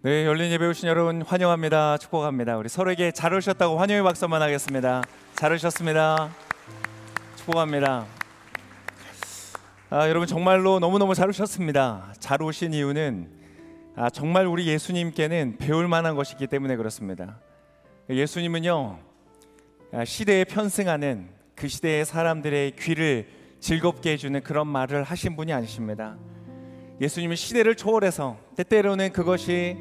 네, 열린 예배 오신 여러분 환영합니다. 축복합니다. 우리 서로에게 잘 오셨다고 환영의 박수 한번 하겠습니다. 잘 오셨습니다. 축복합니다. 여러분 정말로 너무너무 잘 오셨습니다. 잘 오신 이유는 정말 우리 예수님께는 배울 만한 것이 있기 때문에 그렇습니다. 예수님은요, 시대에 편승하는 그 시대의 사람들의 귀를 즐겁게 해주는 그런 말을 하신 분이 아니십니다. 예수님은 시대를 초월해서, 때때로는 그것이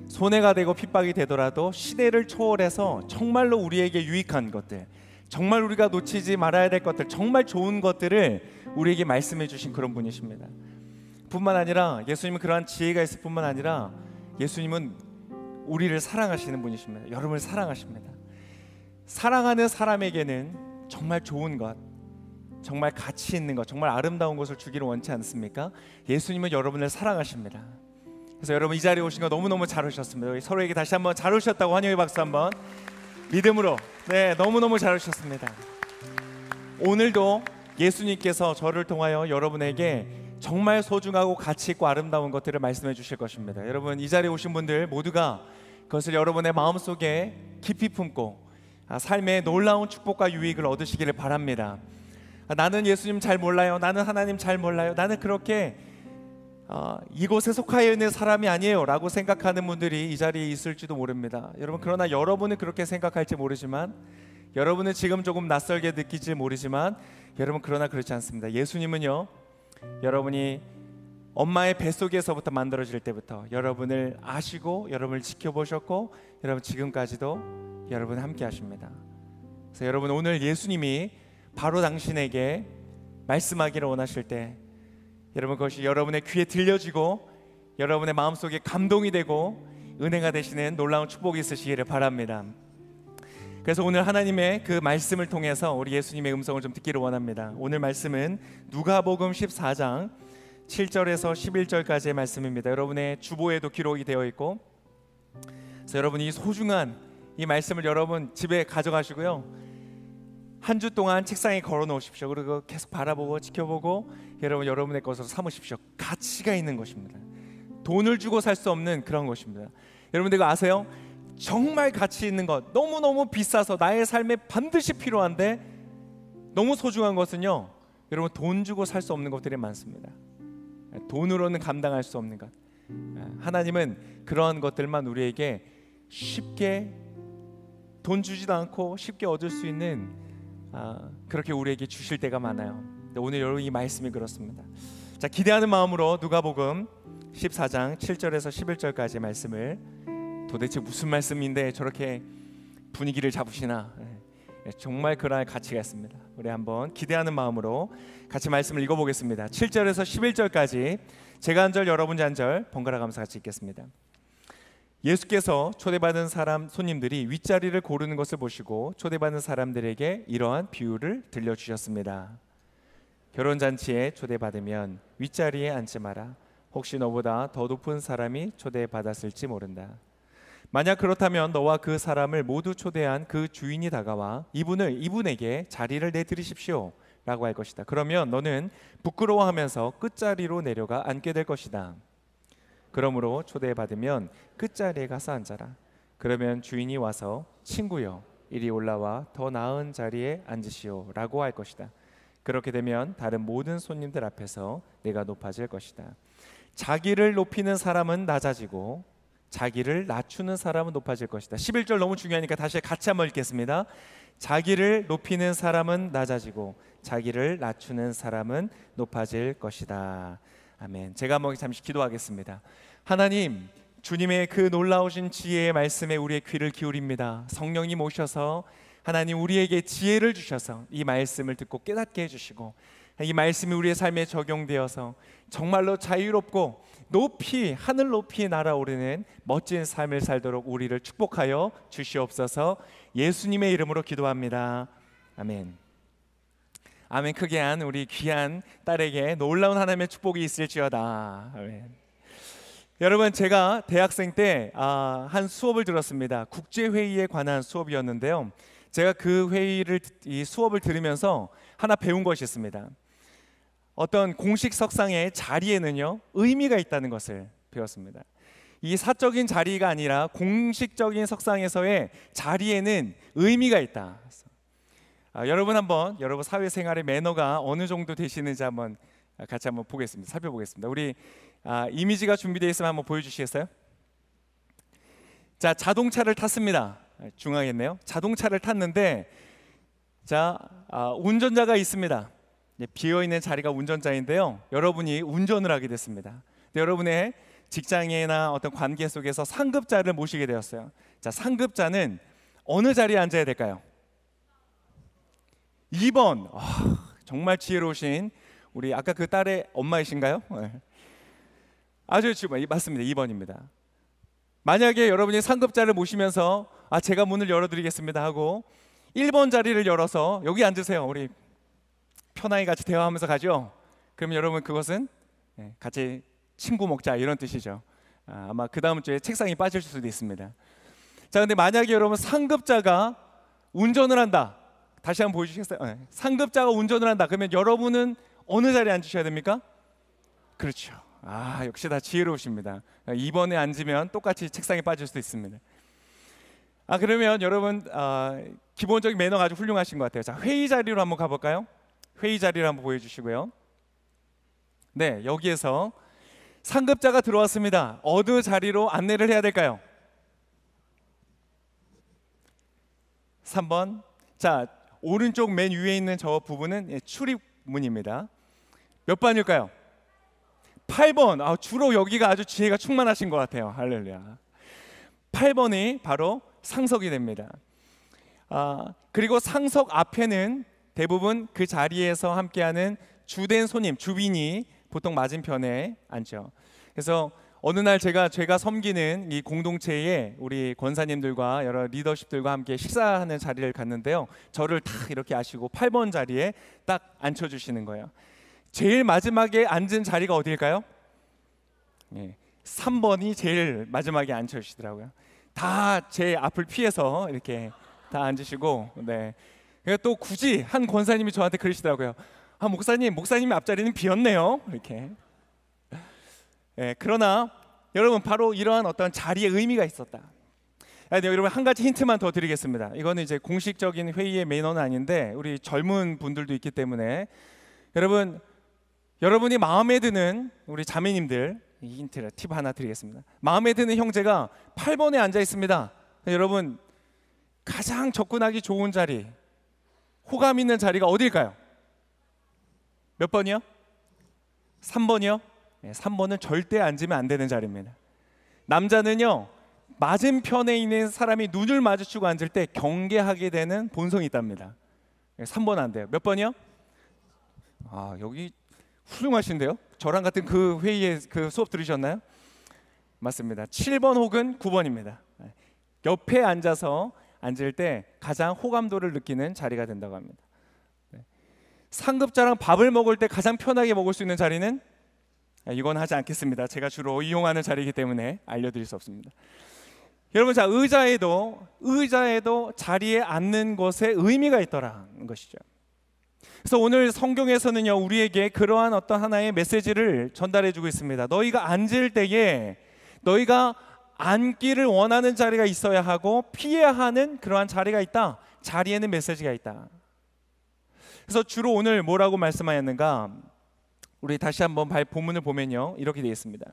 손해가 되고 핍박이 되더라도 시대를 초월해서 정말로 우리에게 유익한 것들, 정말 우리가 놓치지 말아야 될 것들, 정말 좋은 것들을 우리에게 말씀해 주신 그런 분이십니다. 뿐만 아니라 예수님은 그러한 지혜가 있을 뿐만 아니라 예수님은 우리를 사랑하시는 분이십니다. 여러분을 사랑하십니다. 사랑하는 사람에게는 정말 좋은 것, 정말 가치 있는 것, 정말 아름다운 것을 주기를 원치 않습니까? 예수님은 여러분을 사랑하십니다. 그래서 여러분 이 자리에 오신 거 너무너무 잘 오셨습니다. 서로에게 다시 한번 잘 오셨다고 환영의 박수 한번 믿음으로. 네, 너무너무 잘 오셨습니다. 오늘도 예수님께서 저를 통하여 여러분에게 정말 소중하고 가치 있고 아름다운 것들을 말씀해 주실 것입니다. 여러분 이 자리에 오신 분들 모두가 그것을 여러분의 마음속에 깊이 품고 삶의 놀라운 축복과 유익을 얻으시기를 바랍니다. 나는 예수님 잘 몰라요, 나는 하나님 잘 몰라요, 나는 그렇게 이곳에 속하여 있는 사람이 아니에요 라고 생각하는 분들이 이 자리에 있을지도 모릅니다. 여러분, 그러나 여러분은 그렇게 생각할지 모르지만, 여러분은 지금 조금 낯설게 느낄지 모르지만, 여러분 그러나 그렇지 않습니다. 예수님은요, 여러분이 엄마의 뱃속에서부터 만들어질 때부터 여러분을 아시고 여러분을 지켜보셨고, 여러분 지금까지도 여러분 함께 하십니다. 그래서 여러분 오늘 예수님이 바로 당신에게 말씀하기를 원하실 때, 여러분 그것이 여러분의 귀에 들려지고 여러분의 마음속에 감동이 되고 은혜가 되시는 놀라운 축복이 있으시기를 바랍니다. 그래서 오늘 하나님의 그 말씀을 통해서 우리 예수님의 음성을 좀 듣기를 원합니다. 오늘 말씀은 누가복음 14장 7절에서 11절까지의 말씀입니다. 여러분의 주보에도 기록이 되어 있고, 그래서 여러분 이 소중한 이 말씀을 여러분 집에 가져가시고요, 한 주 동안 책상에 걸어 놓으십시오. 그리고 계속 바라보고 지켜보고 여러분의 것으로 삼으십시오. 가치가 있는 것입니다. 돈을 주고 살 수 없는 그런 것입니다. 여러분들 이거 아세요? 정말 가치 있는 것, 너무너무 비싸서 나의 삶에 반드시 필요한데 너무 소중한 것은요, 여러분 돈 주고 살 수 없는 것들이 많습니다. 돈으로는 감당할 수 없는 것. 하나님은 그러한 것들만 우리에게 쉽게, 돈 주지도 않고 쉽게 얻을 수 있는 그렇게 우리에게 주실 때가 많아요. 오늘 여러분 이 말씀이 그렇습니다. 자, 기대하는 마음으로 누가복음 14장 7절에서 11절까지 말씀을, 도대체 무슨 말씀인데 저렇게 분위기를 잡으시나, 정말 그러한 가치가 있습니다. 우리 한번 기대하는 마음으로 같이 말씀을 읽어보겠습니다. 7절에서 11절까지 제가 한 절 여러분이 한 절 번갈아 가면서 같이 읽겠습니다. 예수께서 초대받은 손님들이 윗자리를 고르는 것을 보시고 초대받은 사람들에게 이러한 비유를 들려주셨습니다. 결혼잔치에 초대받으면 윗자리에 앉지 마라. 혹시 너보다 더 높은 사람이 초대받았을지 모른다. 만약 그렇다면 너와 그 사람을 모두 초대한 그 주인이 다가와 이분에게 자리를 내드리십시오 라고 할 것이다. 그러면 너는 부끄러워하면서 끝자리로 내려가 앉게 될 것이다. 그러므로 초대받으면 끝자리에 가서 앉아라. 그러면 주인이 와서 친구여 이리 올라와 더 나은 자리에 앉으시오 라고 할 것이다. 그렇게 되면 다른 모든 손님들 앞에서 내가 높아질 것이다. 자기를 높이는 사람은 낮아지고 자기를 낮추는 사람은 높아질 것이다. 11절 너무 중요하니까 다시 같이 한번 읽겠습니다. 자기를 높이는 사람은 낮아지고 자기를 낮추는 사람은 높아질 것이다. 아멘. 제가 한번 잠시 기도하겠습니다. 하나님, 주님의 그 놀라우신 지혜의 말씀에 우리의 귀를 기울입니다. 성령님 오셔서 하나님 우리에게 지혜를 주셔서 이 말씀을 듣고 깨닫게 해주시고, 이 말씀이 우리의 삶에 적용되어서 정말로 자유롭고 높이, 하늘 높이 날아오르는 멋진 삶을 살도록 우리를 축복하여 주시옵소서. 예수님의 이름으로 기도합니다. 아멘. 아멘. 크게 한 우리 귀한 딸에게 놀라운 하나님의 축복이 있을지어다. 아멘. 여러분, 제가 대학생 때 한 수업을 들었습니다. 국제회의에 관한 수업이었는데요, 제가 그 이 수업을 들으면서 하나 배운 것이 있습니다. 어떤 공식 석상의 자리에는요 의미가 있다는 것을 배웠습니다. 이 사적인 자리가 아니라 공식적인 석상에서의 자리에는 의미가 있다. 여러분 한번 여러분 사회생활의 매너가 어느 정도 되시는지 한번 같이 한번 보겠습니다. 살펴보겠습니다. 우리 이미지가 준비되어 있으면 한번 보여주시겠어요? 자, 자동차를 탔습니다. 중앙에 있네요. 자동차를 탔는데 자, 운전자가 있습니다. 비어있는 자리가 운전자인데요. 여러분이 운전을 하게 됐습니다. 여러분의 직장이나 어떤 관계 속에서 상급자를 모시게 되었어요. 자, 상급자는 어느 자리에 앉아야 될까요? 2번. 정말 지혜로우신 우리 아까 그 딸의 엄마이신가요? 아주 맞습니다. 2번입니다. 만약에 여러분이 상급자를 모시면서 제가 문을 열어드리겠습니다 하고 1번 자리를 열어서 여기 앉으세요. 우리 편하게 같이 대화하면서 가죠. 그러면 여러분 그것은 같이 친구 먹자 이런 뜻이죠. 아마 그 다음 주에 책상이 빠질 수도 있습니다. 자, 근데 만약에 여러분 상급자가 운전을 한다. 다시 한번 보여주시겠어요? 상급자가 운전을 한다. 그러면 여러분은 어느 자리에 앉으셔야 됩니까? 그렇죠. 역시 다 지혜로우십니다. 2번에 앉으면 똑같이 책상에 빠질 수도 있습니다. 그러면 여러분 기본적인 매너가 아주 훌륭하신 것 같아요. 자, 회의 자리로 한번 가볼까요? 회의 자리를 한번 보여주시고요. 네, 여기에서 상급자가 들어왔습니다. 어느 자리로 안내를 해야 될까요? 3번. 자, 오른쪽 맨 위에 있는 저 부분은 출입문입니다. 몇 번일까요? 8번. 주로 여기가 아주 지혜가 충만하신 것 같아요. 할렐루야. 8번이 바로 상석이 됩니다. 그리고 상석 앞에는 대부분 그 자리에서 함께하는 주된 손님, 주빈이 보통 맞은편에 앉죠. 그래서 어느 날 제가 섬기는 이 공동체에 우리 권사님들과 여러 리더십들과 함께 식사하는 자리를 갔는데요. 저를 딱 이렇게 아시고 8번 자리에 딱 앉혀주시는 거예요. 제일 마지막에 앉은 자리가 어디일까요? 3번이 제일 마지막에 앉혀주시더라고요. 다 제 앞을 피해서 이렇게 다 앉으시고, 네. 또 굳이 한 권사님이 저한테 그러시더라고요. 목사님의 앞자리는 비었네요. 이렇게. 그러나 여러분 바로 이러한 어떤 자리의 의미가 있었다. 여러분 한 가지 힌트만 더 드리겠습니다. 이거는 이제 공식적인 회의의 매너는 아닌데 우리 젊은 분들도 있기 때문에 여러분이 마음에 드는 우리 자매님들 이 힌트를 팁 하나 드리겠습니다. 마음에 드는 형제가 8번에 앉아 있습니다. 여러분 가장 접근하기 좋은 자리, 호감 있는 자리가 어디일까요? 몇 번이요? 3번이요? 3번은 절대 앉으면 안 되는 자리입니다. 남자는요 맞은편에 있는 사람이 눈을 마주치고 앉을 때 경계하게 되는 본성이 있답니다. 3번 안 돼요. 몇 번이요? 여기 훌륭하신데요? 저랑 같은 그 회의에 그 수업 들으셨나요? 맞습니다. 7번 혹은 9번입니다. 옆에 앉아서 앉을 때 가장 호감도를 느끼는 자리가 된다고 합니다. 상급자랑 밥을 먹을 때 가장 편하게 먹을 수 있는 자리는 이건 하지 않겠습니다. 제가 주로 이용하는 자리이기 때문에 알려드릴 수 없습니다. 여러분, 자, 의자에도 자리에 앉는 것에 의미가 있더라는 것이죠. 그래서 오늘 성경에서는요 우리에게 그러한 어떤 하나의 메시지를 전달해주고 있습니다. 너희가 앉을 때에 너희가 앉기를 원하는 자리가 있어야 하고 피해야 하는 그러한 자리가 있다. 자리에는 메시지가 있다. 그래서 주로 오늘 뭐라고 말씀하였는가? 우리 다시 한번 본문을 보면요 이렇게 되어 있습니다.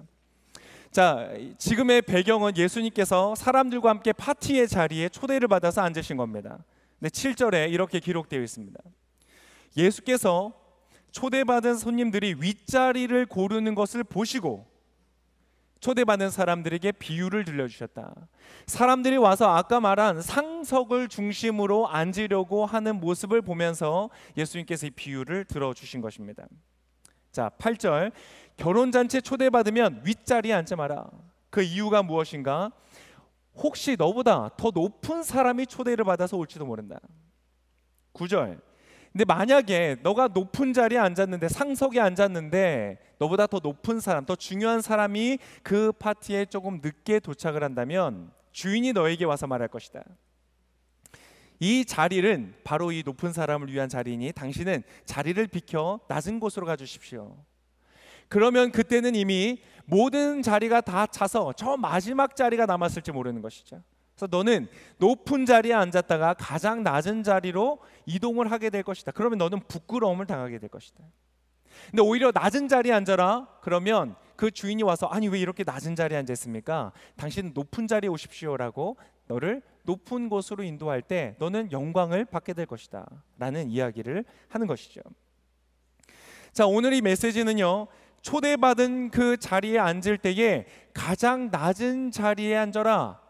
자, 지금의 배경은 예수님께서 사람들과 함께 파티의 자리에 초대를 받아서 앉으신 겁니다. 근데 7절에 이렇게 기록되어 있습니다. 예수께서 초대받은 손님들이 윗자리를 고르는 것을 보시고 초대받은 사람들에게 비유를 들려주셨다. 사람들이 와서 아까 말한 상석을 중심으로 앉으려고 하는 모습을 보면서 예수님께서 이 비유를 들어주신 것입니다. 자, 8절, 결혼잔치에 초대받으면 윗자리에 앉지 마라. 그 이유가 무엇인가? 혹시 너보다 더 높은 사람이 초대를 받아서 올지도 모른다. 9절, 근데 만약에 너가 높은 자리에 앉았는데, 상석에 앉았는데 너보다 더 높은 사람, 더 중요한 사람이 그 파티에 조금 늦게 도착을 한다면 주인이 너에게 와서 말할 것이다. 이 자리는 바로 이 높은 사람을 위한 자리니 당신은 자리를 비켜 낮은 곳으로 가주십시오. 그러면 그때는 이미 모든 자리가 다 차서 저 마지막 자리가 남았을지 모르는 것이죠. 그래서 너는 높은 자리에 앉았다가 가장 낮은 자리로 이동을 하게 될 것이다. 그러면 너는 부끄러움을 당하게 될 것이다. 근데 오히려 낮은 자리에 앉아라. 그러면 그 주인이 와서 아니 왜 이렇게 낮은 자리에 앉아 있습니까? 당신 높은 자리에 오십시오라고 너를 높은 곳으로 인도할 때 너는 영광을 받게 될 것이다 라는 이야기를 하는 것이죠. 자, 오늘 이 메시지는요, 초대받은 그 자리에 앉을 때에 가장 낮은 자리에 앉아라.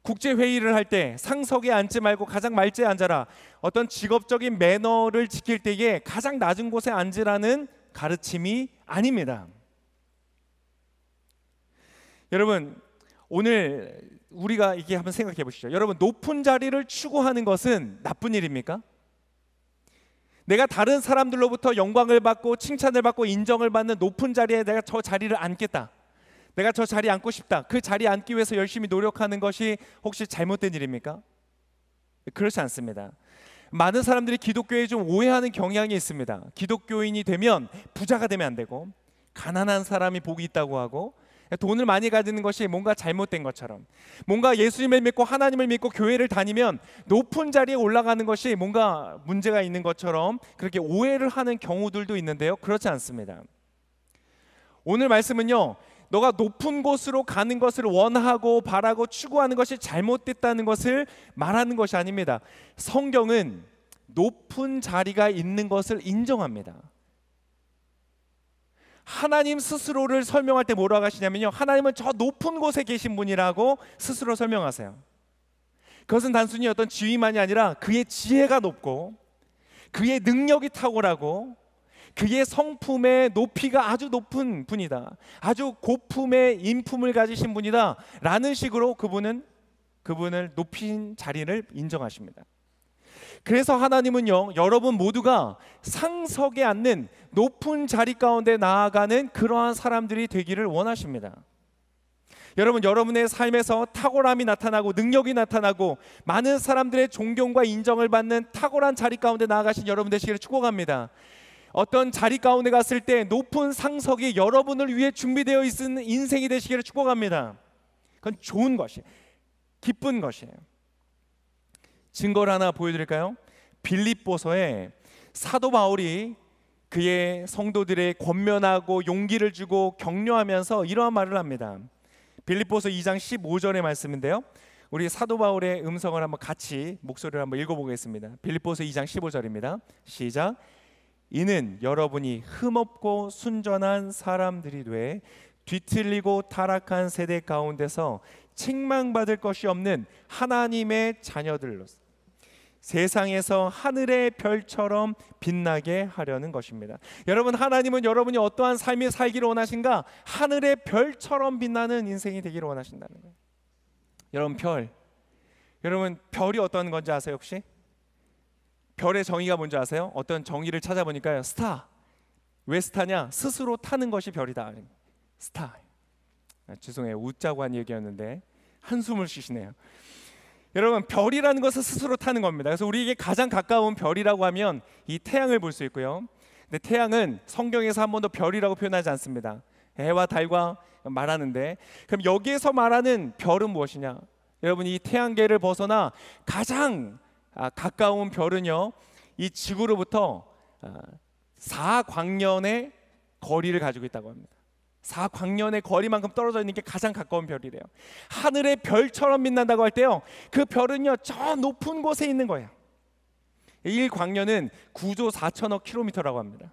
국제회의를 할 때 상석에 앉지 말고 가장 말지에 앉아라. 어떤 직업적인 매너를 지킬 때에 가장 낮은 곳에 앉으라는 가르침이 아닙니다. 여러분, 오늘 우리가 이게 한번 생각해 보시죠. 여러분, 높은 자리를 추구하는 것은 나쁜 일입니까? 내가 다른 사람들로부터 영광을 받고 칭찬을 받고 인정을 받는 높은 자리에 내가 저 자리를 앉겠다, 내가 저 자리에 앉고 싶다, 그 자리에 앉기 위해서 열심히 노력하는 것이 혹시 잘못된 일입니까? 그렇지 않습니다. 많은 사람들이 기독교에 좀 오해하는 경향이 있습니다. 기독교인이 되면 부자가 되면 안 되고, 가난한 사람이 복이 있다고 하고, 돈을 많이 가지는 것이 뭔가 잘못된 것처럼, 뭔가 예수님을 믿고 하나님을 믿고 교회를 다니면 높은 자리에 올라가는 것이 뭔가 문제가 있는 것처럼 그렇게 오해를 하는 경우들도 있는데요, 그렇지 않습니다. 오늘 말씀은요, 너가 높은 곳으로 가는 것을 원하고 바라고 추구하는 것이 잘못됐다는 것을 말하는 것이 아닙니다. 성경은 높은 자리가 있는 것을 인정합니다. 하나님 스스로를 설명할 때 뭐라고 하시냐면요, 하나님은 저 높은 곳에 계신 분이라고 스스로 설명하세요. 그것은 단순히 어떤 지위만이 아니라 그의 지혜가 높고 그의 능력이 탁월하고 그의 성품의 높이가 아주 높은 분이다, 아주 고품의 인품을 가지신 분이다 라는 식으로 그분을 높인 자리를 인정하십니다. 그래서 하나님은요, 여러분 모두가 상석에 앉는 높은 자리 가운데 나아가는 그러한 사람들이 되기를 원하십니다. 여러분, 여러분의 삶에서 탁월함이 나타나고 능력이 나타나고 많은 사람들의 존경과 인정을 받는 탁월한 자리 가운데 나아가신 여러분 되시기를 축복합니다. 어떤 자리 가운데 갔을 때 높은 상석이 여러분을 위해 준비되어 있는 인생이 되시기를 축복합니다. 그건 좋은 것이에요. 기쁜 것이에요. 증거를 하나 보여드릴까요? 빌립보서에 사도 바울이 그의 성도들의 권면하고 용기를 주고 격려하면서 이러한 말을 합니다. 빌립보서 2장 15절의 말씀인데요, 우리 사도 바울의 음성을 한번 같이 목소리를 한번 읽어보겠습니다. 빌립보서 2장 15절입니다. 시작. 이는 여러분이 흠없고 순전한 사람들이 돼 뒤틀리고 타락한 세대 가운데서 책망받을 것이 없는 하나님의 자녀들로서 세상에서 하늘의 별처럼 빛나게 하려는 것입니다. 여러분, 하나님은 여러분이 어떠한 삶을 살기를 원하신가? 하늘의 별처럼 빛나는 인생이 되기를 원하신다는 거예요. 여러분, 별이 어떤 건지 아세요 혹시? 별의 정의가 뭔지 아세요? 어떤 정의를 찾아보니까요, 스타. 왜 스타냐? 스스로 타는 것이 별이다. 스타. 죄송해요, 웃자고 한 얘기였는데 한숨을 쉬시네요. 여러분, 별이라는 것은 스스로 타는 겁니다. 그래서 우리에게 가장 가까운 별이라고 하면 이 태양을 볼 수 있고요. 근데 태양은 성경에서 한 번도 별이라고 표현하지 않습니다. 해와 달과 말하는데, 그럼 여기에서 말하는 별은 무엇이냐? 여러분, 이 태양계를 벗어나 가장 가까운 별은요, 이 지구로부터 4광년의 거리를 가지고 있다고 합니다. 4광년의 거리만큼 떨어져 있는 게 가장 가까운 별이래요. 하늘의 별처럼 빛난다고 할 때요, 그 별은요 저 높은 곳에 있는 거예요. 1광년은 9조 4천억 킬로미터라고 합니다.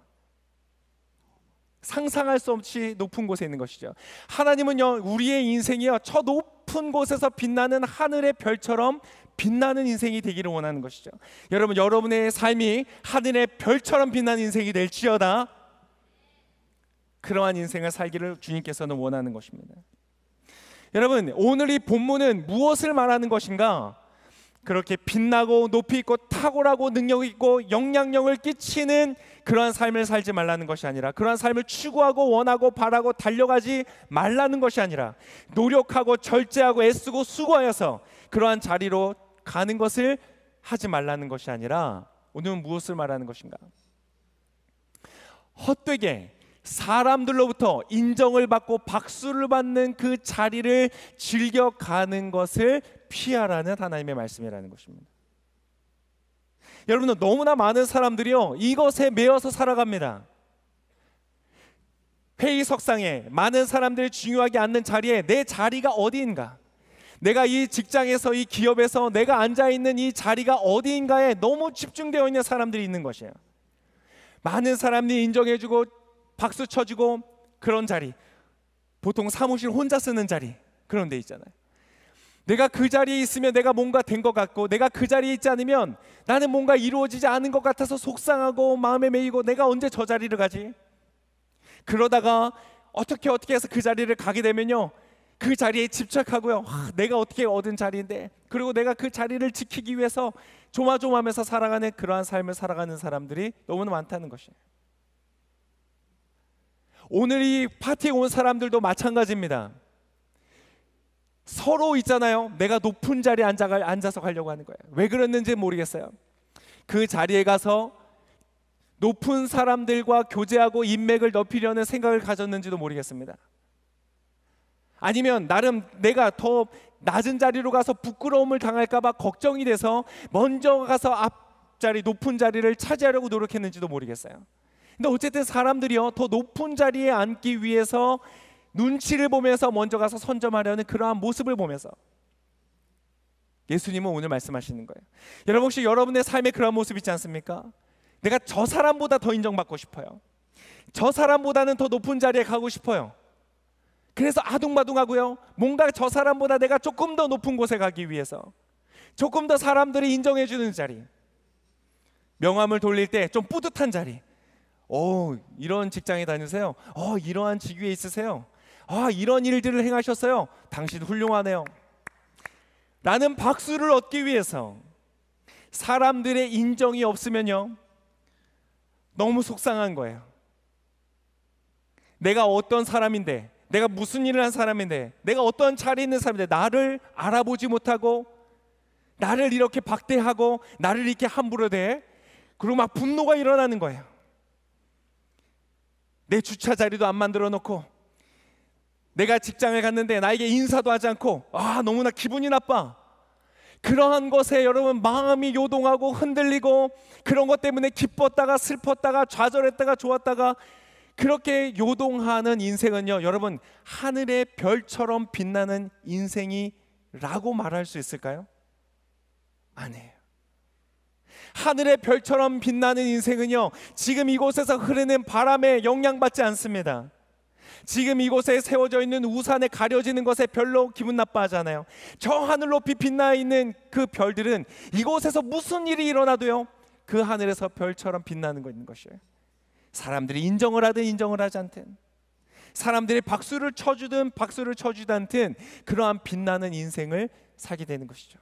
상상할 수 없이 높은 곳에 있는 것이죠. 하나님은요, 우리의 인생이요 저 높은 곳에서 빛나는 하늘의 별처럼 빛나는 인생이 되기를 원하는 것이죠. 여러분, 여러분의 삶이 하늘의 별처럼 빛나는 인생이 될지어다. 그러한 인생을 살기를 주님께서는 원하는 것입니다. 여러분, 오늘 이 본문은 무엇을 말하는 것인가? 그렇게 빛나고 높이 있고 탁월하고 능력 있고 영향력을 끼치는 그러한 삶을 살지 말라는 것이 아니라, 그러한 삶을 추구하고 원하고 바라고 달려가지 말라는 것이 아니라, 노력하고 절제하고 애쓰고 수고하여서 그러한 자리로 가는 것을 하지 말라는 것이 아니라, 오늘은 무엇을 말하는 것인가? 헛되게 사람들로부터 인정을 받고 박수를 받는 그 자리를 즐겨가는 것을 피하라는 하나님의 말씀이라는 것입니다. 여러분, 너무나 많은 사람들이요, 이것에 매여서 살아갑니다. 회의석상에 많은 사람들이 중요하게 앉는 자리에 내 자리가 어디인가, 내가 이 직장에서, 이 기업에서 내가 앉아있는 이 자리가 어디인가에 너무 집중되어 있는 사람들이 있는 것이에요. 많은 사람들이 인정해주고 박수 쳐주고 그런 자리, 보통 사무실 혼자 쓰는 자리, 그런 데 있잖아요. 내가 그 자리에 있으면 내가 뭔가 된 것 같고, 내가 그 자리에 있지 않으면 나는 뭔가 이루어지지 않은 것 같아서 속상하고 마음에 매이고, 내가 언제 저 자리를 가지? 그러다가 어떻게 해서 그 자리를 가게 되면요, 그 자리에 집착하고요, 내가 어떻게 얻은 자리인데, 그리고 내가 그 자리를 지키기 위해서 조마조마하면서 살아가는 그러한 삶을 살아가는 사람들이 너무나 많다는 것이에요. 오늘 이 파티에 온 사람들도 마찬가지입니다. 서로 있잖아요, 내가 높은 자리에 앉아서 가려고 하는 거예요. 왜 그랬는지 모르겠어요. 그 자리에 가서 높은 사람들과 교제하고 인맥을 넓히려는 생각을 가졌는지도 모르겠습니다. 아니면 나름 내가 더 낮은 자리로 가서 부끄러움을 당할까 봐 걱정이 돼서 먼저 가서 앞자리, 높은 자리를 차지하려고 노력했는지도 모르겠어요. 근데 어쨌든 사람들이요, 더 높은 자리에 앉기 위해서 눈치를 보면서 먼저 가서 선점하려는 그러한 모습을 보면서 예수님은 오늘 말씀하시는 거예요. 여러분, 혹시 여러분의 삶에 그러한 모습 있지 않습니까? 내가 저 사람보다 더 인정받고 싶어요. 저 사람보다는 더 높은 자리에 가고 싶어요. 그래서 아둥바둥하고요, 뭔가 저 사람보다 내가 조금 더 높은 곳에 가기 위해서, 조금 더 사람들이 인정해 주는 자리, 명함을 돌릴 때 좀 뿌듯한 자리, 이런 직장에 다니세요, 이러한 직위에 있으세요, 이런 일들을 행하셨어요, 당신 훌륭하네요 라는 박수를 얻기 위해서 사람들의 인정이 없으면요, 너무 속상한 거예요. 내가 어떤 사람인데, 내가 무슨 일을 한 사람인데, 내가 어떤 자리에 있는 사람인데 나를 알아보지 못하고, 나를 이렇게 박대하고, 나를 이렇게 함부로 대, 그리고 막 분노가 일어나는 거예요. 내 주차 자리도 안 만들어 놓고, 내가 직장을 갔는데 나에게 인사도 하지 않고, 너무나 기분이 나빠. 그러한 것에 여러분 마음이 요동하고 흔들리고, 그런 것 때문에 기뻤다가 슬펐다가 좌절했다가 좋았다가, 그렇게 요동하는 인생은요, 여러분 하늘의 별처럼 빛나는 인생이라고 말할 수 있을까요? 아니에요. 하늘의 별처럼 빛나는 인생은요, 지금 이곳에서 흐르는 바람에 영향받지 않습니다. 지금 이곳에 세워져 있는 우산에 가려지는 것에 별로 기분 나빠하잖아요. 저 하늘 높이 빛나 있는 그 별들은 이곳에서 무슨 일이 일어나도요, 그 하늘에서 별처럼 빛나는 거 있는 것이에요. 사람들이 인정을 하든 인정을 하지 않든, 사람들이 박수를 쳐주든 박수를 쳐주지 않든, 그러한 빛나는 인생을 살게 되는 것이죠.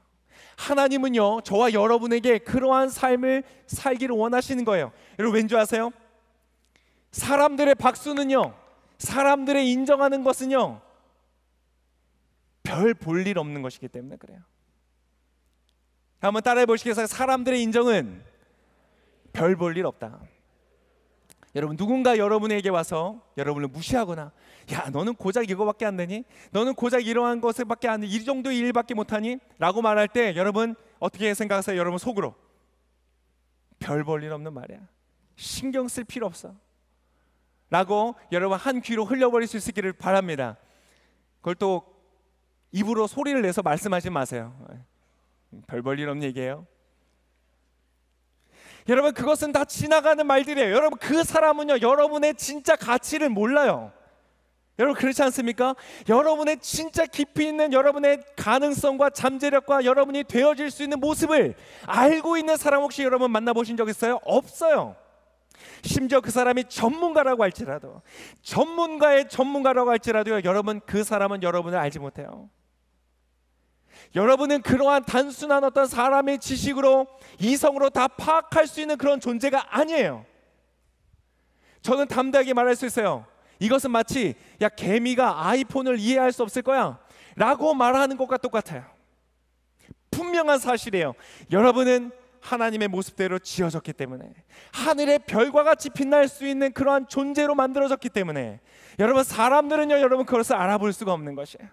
하나님은요, 저와 여러분에게 그러한 삶을 살기를 원하시는 거예요. 여러분, 왠지 아세요? 사람들의 박수는요, 사람들의 인정하는 것은요, 별 볼 일 없는 것이기 때문에 그래요. 한번 따라해 보시겠어요? 사람들의 인정은 별 볼 일 없다. 여러분, 누군가 여러분에게 와서 여러분을 무시하거나, 야, 너는 고작 이거밖에 안 되니? 너는 고작 이러한 것을밖에 안 돼? 이 정도의 일밖에 못하니? 라고 말할 때 여러분 어떻게 생각하세요? 여러분 속으로, 별 볼 일 없는 말이야, 신경 쓸 필요 없어 라고 여러분 한 귀로 흘려버릴 수 있기를 바랍니다. 그걸 또 입으로 소리를 내서 말씀하지 마세요. 별 볼 일 없는 얘기예요. 여러분, 그것은 다 지나가는 말들이에요. 여러분, 그 사람은요, 여러분의 진짜 가치를 몰라요. 여러분, 그렇지 않습니까? 여러분의 진짜 깊이 있는 여러분의 가능성과 잠재력과 여러분이 되어질 수 있는 모습을 알고 있는 사람 혹시 여러분 만나보신 적 있어요? 없어요. 심지어 그 사람이 전문가라고 할지라도, 전문가의 전문가라고 할지라도요, 여러분 그 사람은 여러분을 알지 못해요. 여러분은 그러한 단순한 어떤 사람의 지식으로, 이성으로 다 파악할 수 있는 그런 존재가 아니에요. 저는 담대하게 말할 수 있어요. 이것은 마치 야, 개미가 아이폰을 이해할 수 없을 거야 라고 말하는 것과 똑같아요. 분명한 사실이에요. 여러분은 하나님의 모습대로 지어졌기 때문에, 하늘의 별과 같이 빛날 수 있는 그러한 존재로 만들어졌기 때문에 여러분, 사람들은요, 여러분 그것을 알아볼 수가 없는 것이에요.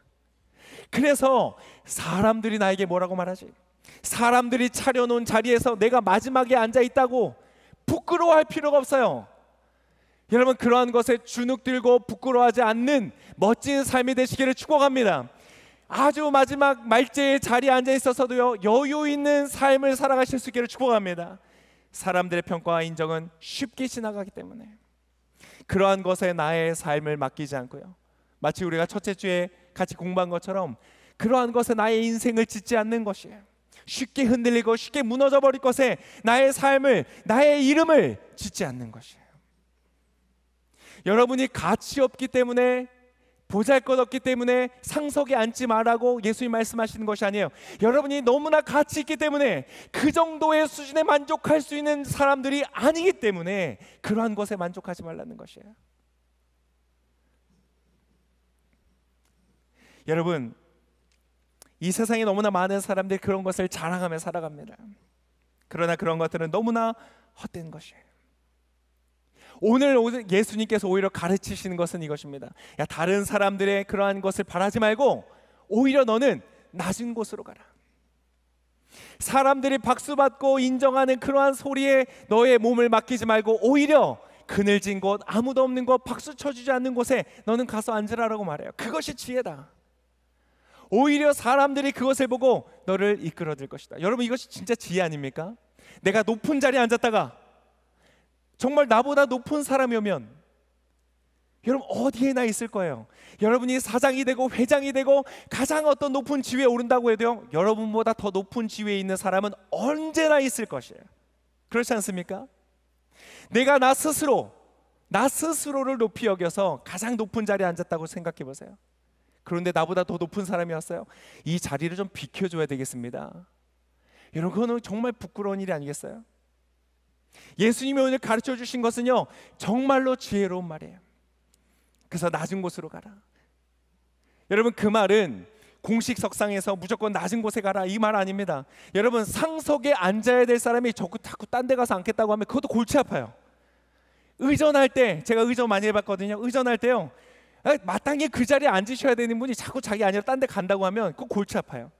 그래서 사람들이 나에게 뭐라고 말하지? 사람들이 차려놓은 자리에서 내가 마지막에 앉아 있다고 부끄러워할 필요가 없어요. 여러분, 그러한 것에 주눅들고 부끄러워하지 않는 멋진 삶이 되시기를 축복합니다. 아주 마지막 말제의 자리에 앉아 있어서도요, 여유 있는 삶을 살아가실 수 있기를 축복합니다. 사람들의 평가와 인정은 쉽게 지나가기 때문에 그러한 것에 나의 삶을 맡기지 않고요, 마치 우리가 첫째 주에 같이 공부한 것처럼 그러한 것에 나의 인생을 짓지 않는 것이에요. 쉽게 흔들리고 쉽게 무너져 버릴 것에 나의 삶을, 나의 이름을 짓지 않는 것이에요. 여러분이 가치 없기 때문에, 보잘것없기 때문에 상석에 앉지 말라고 예수님 말씀하시는 것이 아니에요. 여러분이 너무나 가치 있기 때문에, 그 정도의 수준에 만족할 수 있는 사람들이 아니기 때문에 그러한 것에 만족하지 말라는 것이에요. 여러분, 이 세상에 너무나 많은 사람들이 그런 것을 자랑하며 살아갑니다. 그러나 그런 것들은 너무나 헛된 것이에요. 오늘 예수님께서 오히려 가르치시는 것은 이것입니다. 야, 다른 사람들의 그러한 것을 바라지 말고 오히려 너는 낮은 곳으로 가라. 사람들이 박수받고 인정하는 그러한 소리에 너의 몸을 맡기지 말고 오히려 그늘진 곳, 아무도 없는 곳, 박수 쳐주지 않는 곳에 너는 가서 앉으라라고 말해요. 그것이 지혜다. 오히려 사람들이 그것을 보고 너를 이끌어들 것이다. 여러분, 이것이 진짜 지혜 아닙니까? 내가 높은 자리에 앉았다가 정말 나보다 높은 사람이 오면 여러분 어디에나 있을 거예요. 여러분이 사장이 되고 회장이 되고 가장 어떤 높은 지위에 오른다고 해도요, 여러분보다 더 높은 지위에 있는 사람은 언제나 있을 것이에요. 그렇지 않습니까? 내가 나 스스로를 높이 여겨서 가장 높은 자리에 앉았다고 생각해 보세요. 그런데 나보다 더 높은 사람이 왔어요. 이 자리를 좀 비켜줘야 되겠습니다. 여러분, 그거는 정말 부끄러운 일이 아니겠어요? 예수님이 오늘 가르쳐 주신 것은요, 정말로 지혜로운 말이에요. 그래서 낮은 곳으로 가라. 여러분, 그 말은 공식 석상에서 무조건 낮은 곳에 가라 이 말 아닙니다. 여러분, 상석에 앉아야 될 사람이 자꾸 딴 데 가서 앉겠다고 하면 그것도 골치 아파요. 의전할 때, 제가 의전 많이 해봤거든요. 의전할 때요, 마땅히 그 자리에 앉으셔야 되는 분이 자꾸 자기 아니라 딴 데 간다고 하면 그거 골치 아파요.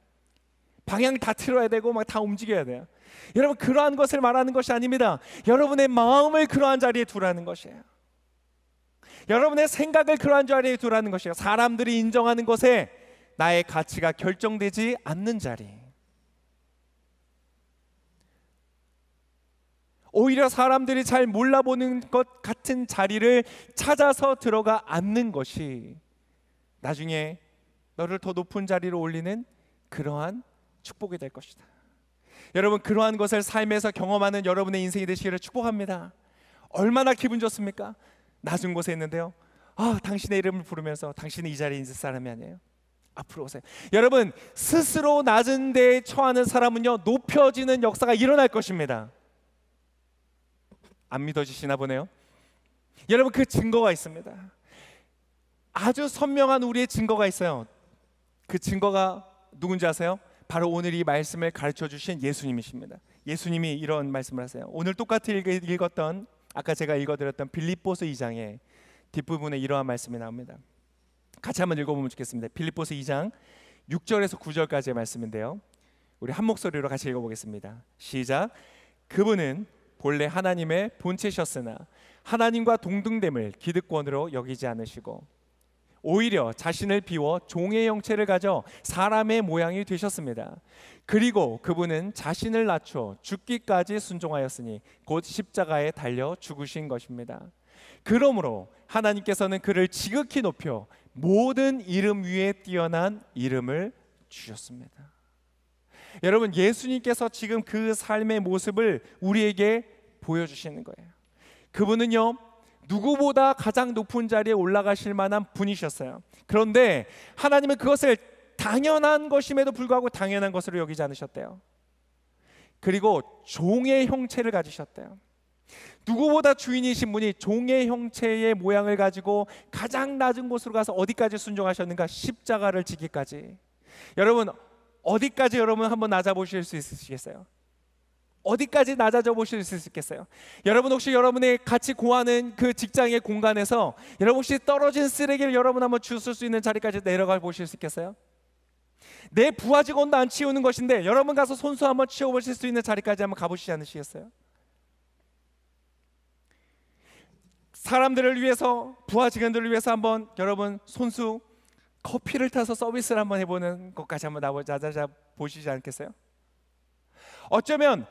방향 다 틀어야 되고 막 다 움직여야 돼요. 여러분, 그러한 것을 말하는 것이 아닙니다. 여러분의 마음을 그러한 자리에 두라는 것이에요. 여러분의 생각을 그러한 자리에 두라는 것이에요. 사람들이 인정하는 것에 나의 가치가 결정되지 않는 자리. 오히려 사람들이 잘 몰라보는 것 같은 자리를 찾아서 들어가 앉는 것이 나중에 너를 더 높은 자리로 올리는 그러한 축복이 될 것이다. 여러분, 그러한 것을 삶에서 경험하는 여러분의 인생이 되시기를 축복합니다. 얼마나 기분 좋습니까? 낮은 곳에 있는데요, 당신의 이름을 부르면서 당신은 이 자리에 있을 사람이 아니에요. 앞으로 오세요. 여러분, 스스로 낮은 데에 처하는 사람은요, 높여지는 역사가 일어날 것입니다. 안 믿어지시나 보네요. 여러분, 그 증거가 있습니다. 아주 선명한 우리의 증거가 있어요. 그 증거가 누군지 아세요? 바로 오늘 이 말씀을 가르쳐 주신 예수님이십니다. 예수님이 이런 말씀을 하세요. 오늘 똑같이 읽었던, 아까 제가 읽어드렸던 빌립보서 2장의 뒷부분에 이러한 말씀이 나옵니다. 같이 한번 읽어보면 좋겠습니다. 빌립보서 2장 6절에서 9절까지의 말씀인데요, 우리 한 목소리로 같이 읽어보겠습니다. 시작. 그분은 본래 하나님의 본체셨으나 하나님과 동등됨을 기득권으로 여기지 않으시고 오히려 자신을 비워 종의 형체를 가져 사람의 모양이 되셨습니다. 그리고 그분은 자신을 낮춰 죽기까지 순종하였으니 곧 십자가에 달려 죽으신 것입니다. 그러므로 하나님께서는 그를 지극히 높여 모든 이름 위에 뛰어난 이름을 주셨습니다. 여러분, 예수님께서 지금 그 삶의 모습을 우리에게 보여주시는 거예요. 그분은요, 누구보다 가장 높은 자리에 올라가실 만한 분이셨어요. 그런데 하나님은 그것을 당연한 것임에도 불구하고 당연한 것으로 여기지 않으셨대요. 그리고 종의 형체를 가지셨대요. 누구보다 주인이신 분이 종의 형체의 모양을 가지고 가장 낮은 곳으로 가서 어디까지 순종하셨는가? 십자가를 지기까지. 여러분, 어디까지 여러분 한번 낮아보실 수 있으시겠어요? 어디까지 낮아져 보실 수 있겠어요? 여러분 혹시 여러분의 같이 고하는 그 직장의 공간에서 여러분 혹시 떨어진 쓰레기를 여러분 한번 주울 수 있는 자리까지 내려가 보실 수 있겠어요? 내 부하 직원도 안 치우는 것인데 여러분 가서 손수 한번 치워보실 수 있는 자리까지 한번 가보시지 않으시겠어요? 사람들을 위해서, 부하 직원들을 위해서 한번 여러분 손수 커피를 타서 서비스를 한번 해보는 것까지 한번 낮아져 보시지 않겠어요? 어쩌면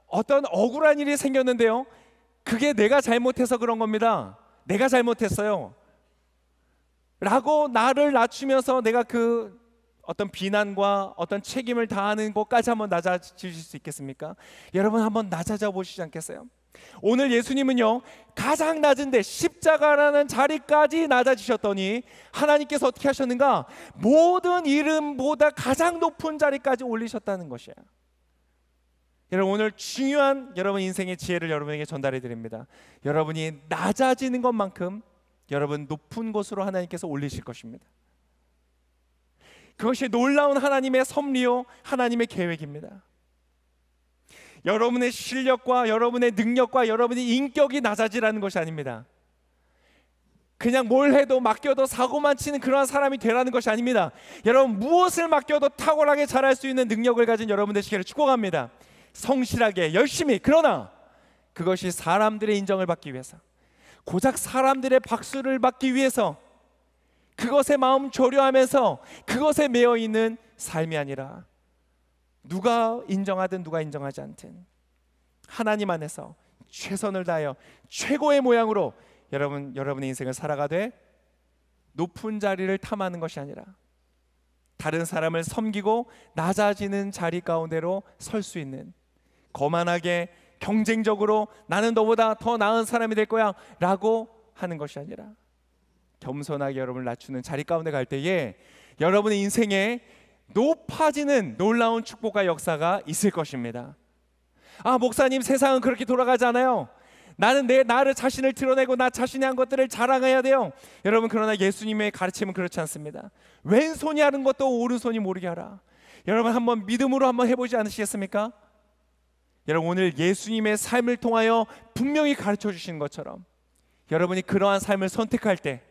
어떤 억울한 일이 생겼는데요, 그게 내가 잘못해서 그런 겁니다. 내가 잘못했어요 라고 나를 낮추면서 내가 그 어떤 비난과 어떤 책임을 다하는 것까지 한번 낮아지실 수 있겠습니까? 여러분 한번 낮아져 보시지 않겠어요? 오늘 예수님은요, 가장 낮은데 십자가라는 자리까지 낮아지셨더니 하나님께서 어떻게 하셨는가? 모든 이름보다 가장 높은 자리까지 올리셨다는 것이에요. 여러분 오늘 중요한 여러분 인생의 지혜를 여러분에게 전달해 드립니다. 여러분이 낮아지는 것만큼 여러분 높은 곳으로 하나님께서 올리실 것입니다. 그것이 놀라운 하나님의 섭리요, 하나님의 계획입니다. 여러분의 실력과 여러분의 능력과 여러분의 인격이 낮아지라는 것이 아닙니다. 그냥 뭘 해도 맡겨도 사고만 치는 그러한 사람이 되라는 것이 아닙니다. 여러분 무엇을 맡겨도 탁월하게 잘할 수 있는 능력을 가진 여러분 되시기를 축복합니다. 성실하게 열심히, 그러나 그것이 사람들의 인정을 받기 위해서, 고작 사람들의 박수를 받기 위해서 그것에 마음 조려하면서 그것에 매여 있는 삶이 아니라 누가 인정하든 누가 인정하지 않든 하나님 안에서 최선을 다하여 최고의 모양으로 여러분의 인생을 살아가되 높은 자리를 탐하는 것이 아니라 다른 사람을 섬기고 낮아지는 자리 가운데로 설 수 있는, 거만하게 경쟁적으로 나는 너보다 더 나은 사람이 될 거야 라고 하는 것이 아니라 겸손하게 여러분을 낮추는 자리 가운데 갈 때에 여러분의 인생에 높아지는 놀라운 축복과 역사가 있을 것입니다. 아, 목사님, 세상은 그렇게 돌아가지 않아요. 나는 나를 자신을 드러내고 나 자신이 한 것들을 자랑해야 돼요. 여러분, 그러나 예수님의 가르침은 그렇지 않습니다. 왼손이 하는 것도 오른손이 모르게 하라. 여러분 한번 믿음으로 한번 해보지 않으시겠습니까? 여러분 오늘 예수님의 삶을 통하여 분명히 가르쳐 주시는 것처럼 여러분이 그러한 삶을 선택할 때,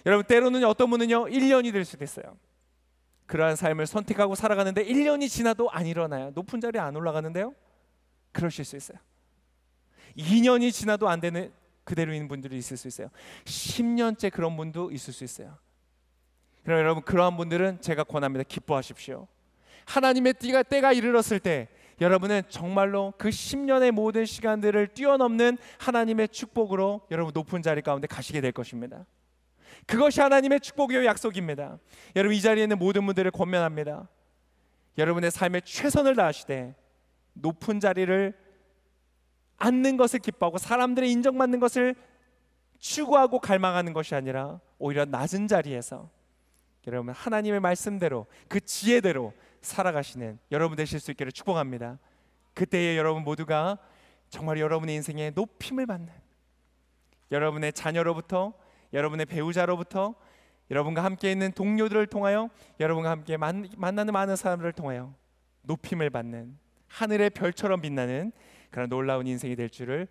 여러분 때로는 어떤 분은요 1년이 될 수도 있어요. 그러한 삶을 선택하고 살아가는데 1년이 지나도 안 일어나요. 높은 자리에 안 올라가는데요, 그러실 수 있어요. 2년이 지나도 안 되는 그대로 있는 분들이 있을 수 있어요. 10년째 그런 분도 있을 수 있어요. 그럼 여러분 그러한 분들은 제가 권합니다. 기뻐하십시오. 하나님의 때가 이르렀을 때 여러분은 정말로 그 10년의 모든 시간들을 뛰어넘는 하나님의 축복으로 여러분 높은 자리 가운데 가시게 될 것입니다. 그것이 하나님의 축복이요 약속입니다. 여러분 이 자리에 있는 모든 분들을 권면합니다. 여러분의 삶에 최선을 다하시되 높은 자리를 앉는 것을 기뻐하고 사람들의 인정받는 것을 추구하고 갈망하는 것이 아니라 오히려 낮은 자리에서 여러분 하나님의 말씀대로 그 지혜대로 살아가시는 여러분 되실 수 있기를 축복합니다. 그때에 여러분 모두가 정말 여러분의 인생에 높임을 받는, 여러분의 자녀로부터, 여러분의 배우자로부터, 여러분과 함께 있는 동료들을 통하여, 여러분과 함께 만나는 많은 사람들을 통하여 높임을 받는 하늘의 별처럼 빛나는 그런 놀라운 인생이 될 줄을